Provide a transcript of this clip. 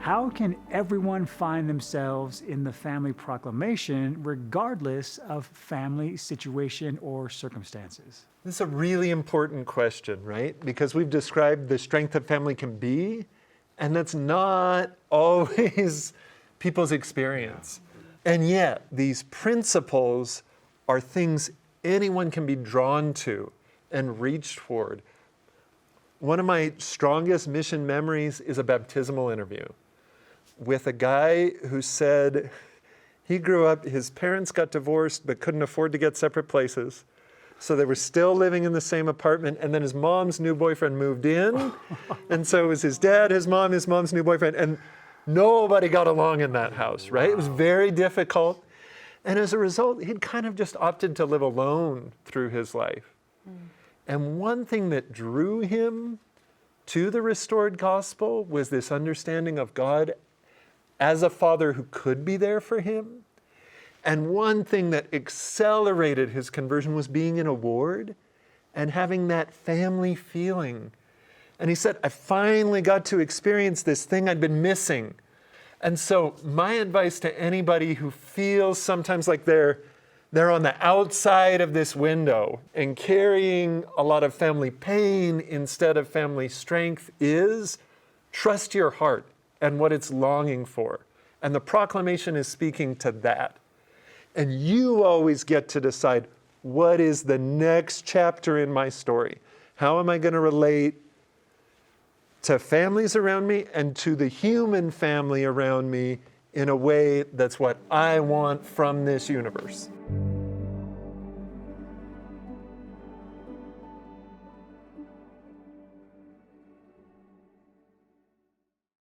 How can everyone find themselves in the Family Proclamation regardless of family situation or circumstances? This is a really important question, right? Because we've described the strength that family can be, and that's not always people's experience. And yet, these principles are things anyone can be drawn to and reach toward. One of my strongest mission memories is a baptismal interview with a guy who said he grew up, his parents got divorced but couldn't afford to get separate places. So they were still living in the same apartment, and then his mom's new boyfriend moved in. And so it was his dad, his mom's new boyfriend, and nobody got along in that house, right? It was very difficult. And as a result, he'd kind of just opted to live alone through his life. And one thing that drew him to the restored gospel was this understanding of God as a father who could be there for him. And one thing that accelerated his conversion was being in a ward and having that family feeling. And he said, I finally got to experience this thing I'd been missing. And so my advice to anybody who feels sometimes like they're on the outside of this window and carrying a lot of family pain instead of family strength is trust your heart and what it's longing for. And the proclamation is speaking to that. And you always get to decide, what is the next chapter in my story? How am I going to relate to families around me and to the human family around me in a way that's what I want from this universe?